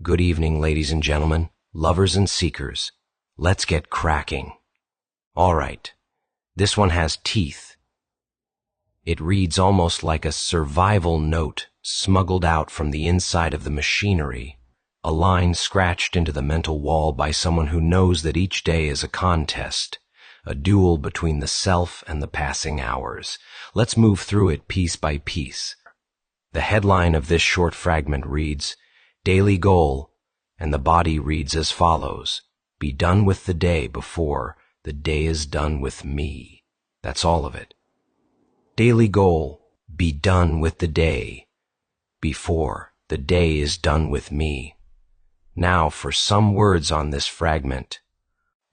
Good evening, ladies and gentlemen, lovers and seekers. Let's get cracking. All right, this one has teeth. It reads almost like a survival note smuggled out from the inside of the machinery, a line scratched into the mental wall by someone who knows that each day is a contest, a duel between the self and the passing hours. Let's move through it piece by piece. The headline of this short fragment reads, Daily Goal, and the body reads as follows, Be done with the day before the day is done with me. That's all of it. Daily goal, be done with the day before the day is done with me. Now for some words on this fragment.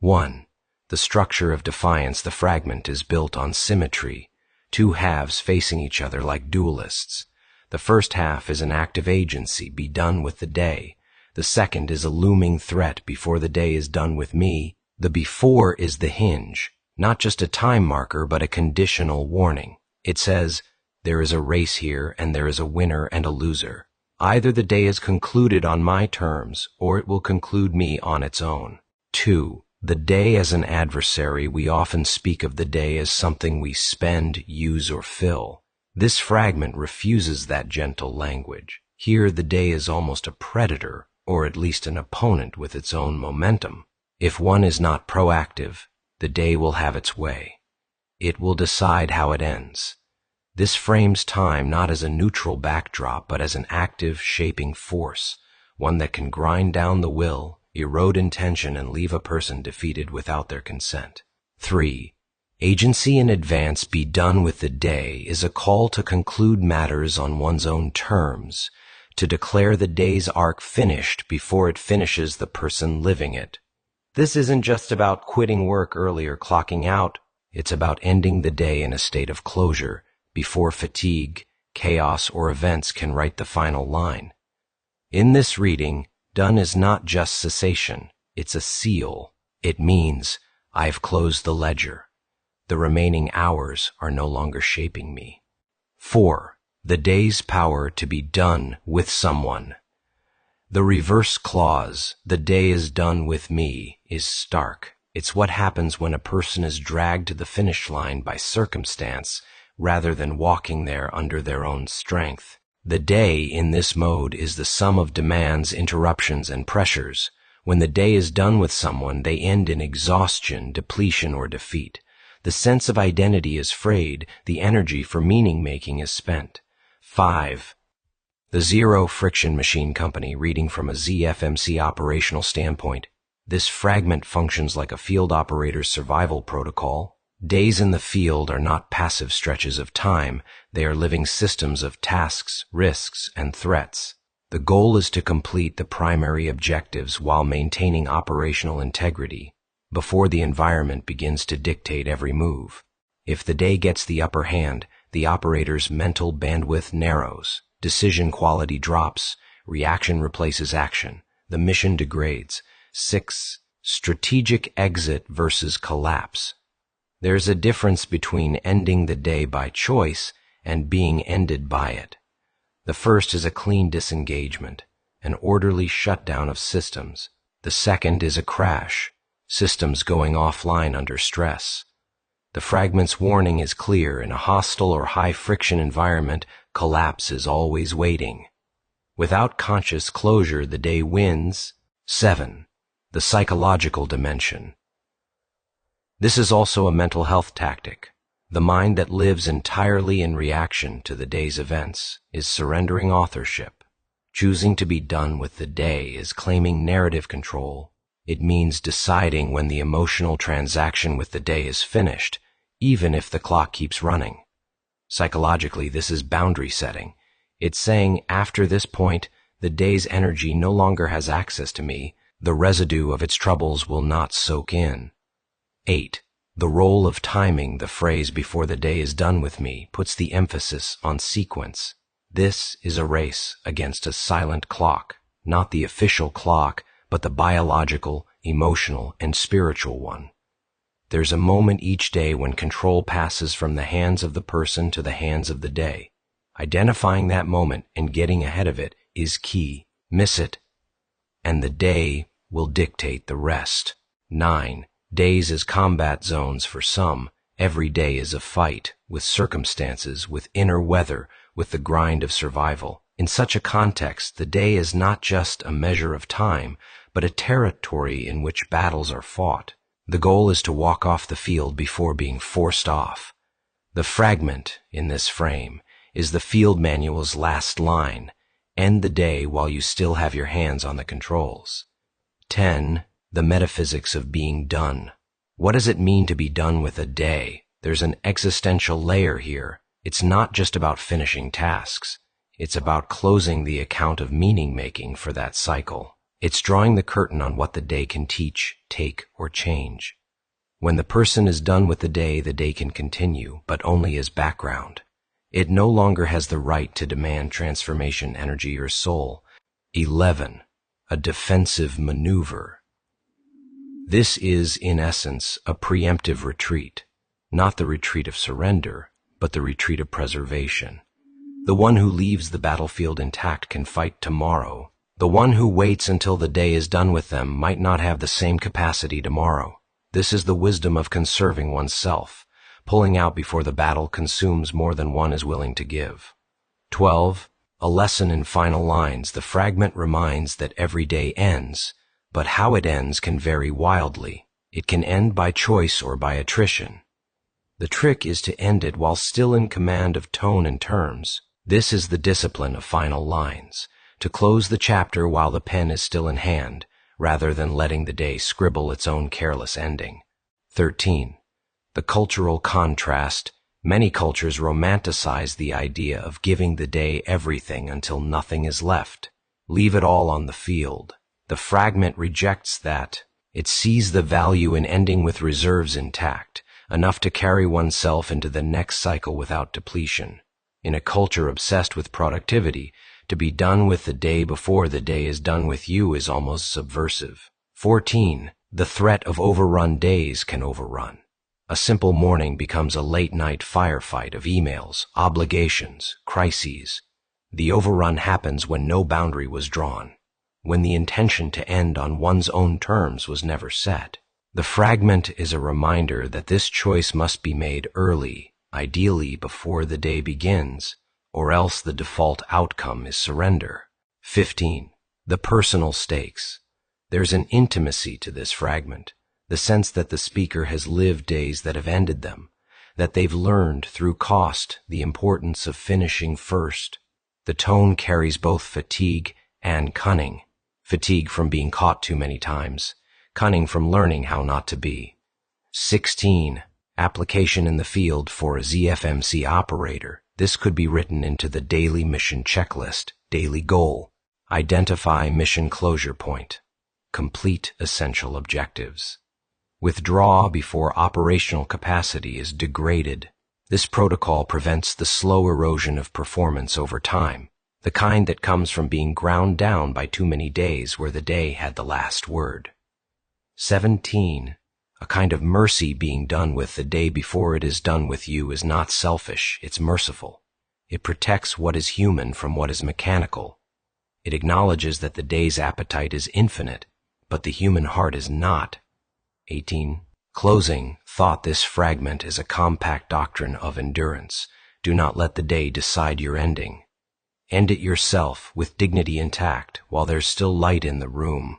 1. The structure of defiance. The fragment is built on symmetry, two halves facing each other like duelists. The first half is an act of agency, be done with the day. The second is a looming threat, before the day is done with me. The before is the hinge, not just a time marker, but a conditional warning. It says, there is a race here, and there is a winner and a loser. Either the day is concluded on my terms, or it will conclude me on its own. 2. The day as an adversary. We often speak of the day as something we spend, use, or fill. This fragment refuses that gentle language. Here the day is almost a predator, or at least an opponent with its own momentum. If one is not proactive, the day will have its way. It will decide how it ends. This frames time not as a neutral backdrop, but as an active, shaping force, one that can grind down the will, erode intention, and leave a person defeated without their consent. 3. Agency in advance. Be done with the day is a call to conclude matters on one's own terms, to declare the day's arc finished before it finishes the person living it. This isn't just about quitting work early or clocking out. It's about ending the day in a state of closure, before fatigue, chaos, or events can write the final line. In this reading, done is not just cessation, it's a seal. It means, I've closed the ledger. The remaining hours are no longer shaping me. 4. The day's power to be done with someone. The reverse clause, the day is done with me, is stark. It's what happens when a person is dragged to the finish line by circumstance rather than walking there under their own strength. The day in this mode is the sum of demands, interruptions, and pressures. When the day is done with someone, they end in exhaustion, depletion, or defeat. The sense of identity is frayed, the energy for meaning-making is spent. 5. The Zero Friction Machine Company. Reading from a ZFMC operational standpoint, this fragment functions like a field operator's survival protocol. Days in the field are not passive stretches of time, they are living systems of tasks, risks, and threats. The goal is to complete the primary objectives while maintaining operational integrity, before the environment begins to dictate every move. If the day gets the upper hand, the operator's mental bandwidth narrows, decision quality drops, reaction replaces action, the mission degrades. 6. Strategic exit versus collapse. There's a difference between ending the day by choice and being ended by it. The first is a clean disengagement, an orderly shutdown of systems. The second is a crash, systems going offline under stress. The fragment's warning is clear. In a hostile or high-friction environment, collapse is always waiting. Without conscious closure, the day wins. 7. The psychological dimension. This is also a mental health tactic. The mind that lives entirely in reaction to the day's events is surrendering authorship. Choosing to be done with the day is claiming narrative control. It means deciding when the emotional transaction with the day is finished, even if the clock keeps running. Psychologically, this is boundary setting. It's saying, after this point, the day's energy no longer has access to me. The residue of its troubles will not soak in. 8. The role of timing. The phrase before the day is done with me puts the emphasis on sequence. This is a race against a silent clock, not the official clock, but the biological, emotional, and spiritual one. There's a moment each day when control passes from the hands of the person to the hands of the day. Identifying that moment and getting ahead of it is key. Miss it, and the day will dictate the rest. 9. Days as combat zones for some. Every day is a fight, with circumstances, with inner weather, with the grind of survival. In such a context, the day is not just a measure of time, but a territory in which battles are fought. The goal is to walk off the field before being forced off. The fragment in this frame is the field manual's last line: end the day while you still have your hands on the controls. 10. The metaphysics of being done. What does it mean to be done with a day? There's an existential layer here. It's not just about finishing tasks. It's about closing the account of meaning-making for that cycle. It's drawing the curtain on what the day can teach, take, or change. When the person is done with the day can continue, but only as background. It no longer has the right to demand transformation, energy, or soul. 11. A defensive maneuver. This is, in essence, a preemptive retreat. Not the retreat of surrender, but the retreat of preservation. The one who leaves the battlefield intact can fight tomorrow. The one who waits until the day is done with them might not have the same capacity tomorrow. This is the wisdom of conserving oneself, pulling out before the battle consumes more than one is willing to give. 12. A lesson in final lines. The fragment reminds that every day ends, but how it ends can vary wildly. It can end by choice or by attrition. The trick is to end it while still in command of tone and terms. This is the discipline of final lines, to close the chapter while the pen is still in hand, rather than letting the day scribble its own careless ending. 13. The cultural contrast. Many cultures romanticize the idea of giving the day everything until nothing is left. Leave it all on the field. The fragment rejects that. It sees the value in ending with reserves intact, enough to carry oneself into the next cycle without depletion. In a culture obsessed with productivity, to be done with the day before the day is done with you is almost subversive. 14. The threat of overrun days can overrun. A simple morning becomes a late-night firefight of emails, obligations, crises. The overrun happens when no boundary was drawn, when the intention to end on one's own terms was never set. The fragment is a reminder that this choice must be made early, ideally before the day begins, or else the default outcome is surrender. 15. The personal stakes. There's an intimacy to this fragment, the sense that the speaker has lived days that have ended them, that they've learned through cost the importance of finishing first. The tone carries both fatigue and cunning. Fatigue from being caught too many times, cunning from learning how not to be. 16. Application in the field for a ZFMC operator. This could be written into the daily mission checklist, daily goal. Identify mission closure point. Complete essential objectives. Withdraw before operational capacity is degraded. This protocol prevents the slow erosion of performance over time, the kind that comes from being ground down by too many days where the day had the last word. 17. A kind of mercy being done with the day before it is done with you is not selfish, it's merciful. It protects what is human from what is mechanical. It acknowledges that the day's appetite is infinite, but the human heart is not. 18. Closing thought. This fragment is a compact doctrine of endurance. Do not let the day decide your ending. End it yourself with dignity intact while there's still light in the room.